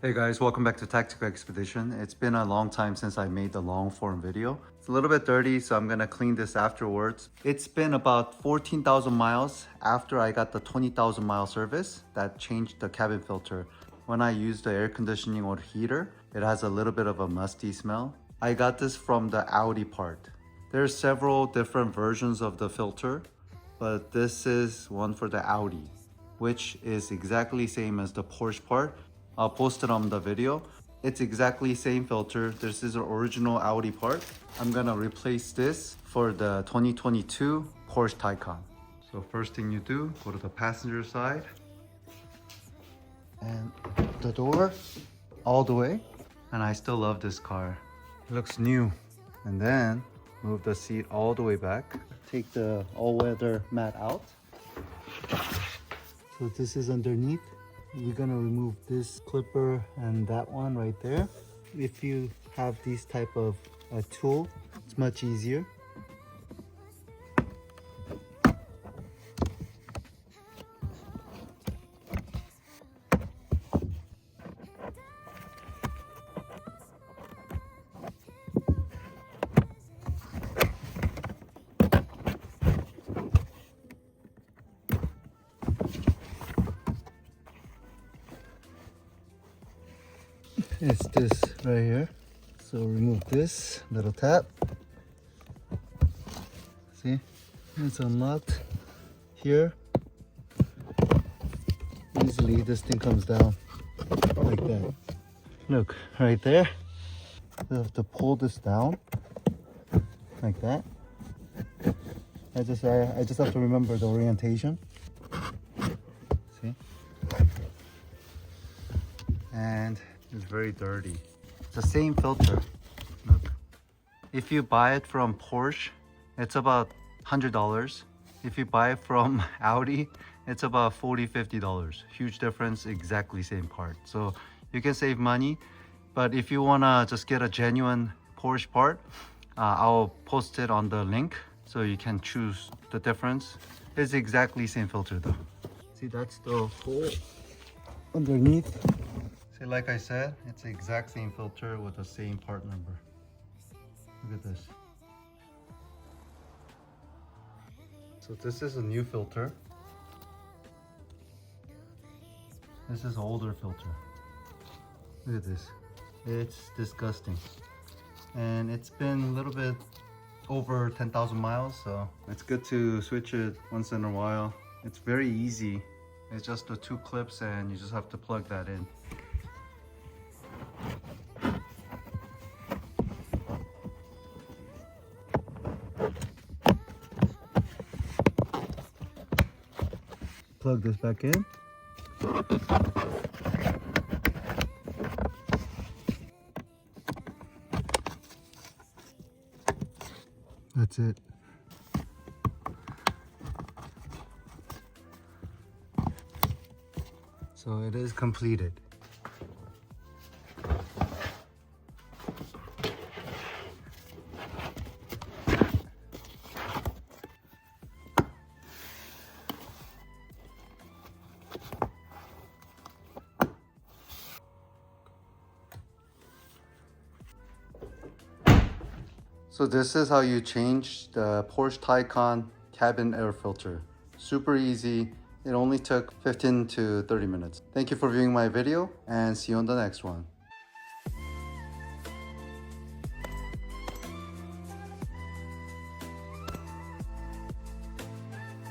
Hey guys, welcome back to Tactical Expedition. It's been a long time since I made the long form video. It's a little bit dirty, so I'm gonna clean this afterwards. It's been about 14,000 miles after I got the 20,000 mile service that changed the cabin filter. When I use the air conditioning or heater, it has a little bit of a musty smell. I got this from the Audi part. There's several different versions of the filter, but this is one for the Audi, which is exactly same as the Porsche part. I'll post it on the video. It's exactly same filter. This is the original Audi part. I'm gonna replace this for the 2022 Porsche Taycan. So first thing you do, go to the passenger side and the door all the way. And I still love this car. It looks new. And then move the seat all the way back. Take the all-weather mat out. So this is underneath. We're gonna remove this clipper and that one right there. If you have this type of tool, it's much easier. It's this right here. So remove this little tab. See, it's unlocked here. Easily this thing comes down like that. Look, right there. You have to pull this down like that. I just have to remember the orientation. See? And it's very dirty. It's the same filter. Look. If you buy it from Porsche, it's about $100. If you buy it from Audi, it's about $40-50. Huge difference, exactly same part. So you can save money, but if you wanna just get a genuine Porsche part, I'll post it on the link so you can choose the difference. It's exactly same filter though. See, that's the hole underneath. See, like I said, it's the exact same filter with the same part number. Look at this. So this is a new filter. This is an older filter. Look at this. It's disgusting. And it's been a little bit over 10,000 miles, so it's good to switch it once in a while. It's very easy. It's just the two clips and you just have to plug that in. Plug this back in. That's it. So it is completed. So this is how you change the Porsche Taycan cabin air filter. Super easy. It only took 15 to 30 minutes. Thank you for viewing my video and see you on the next one.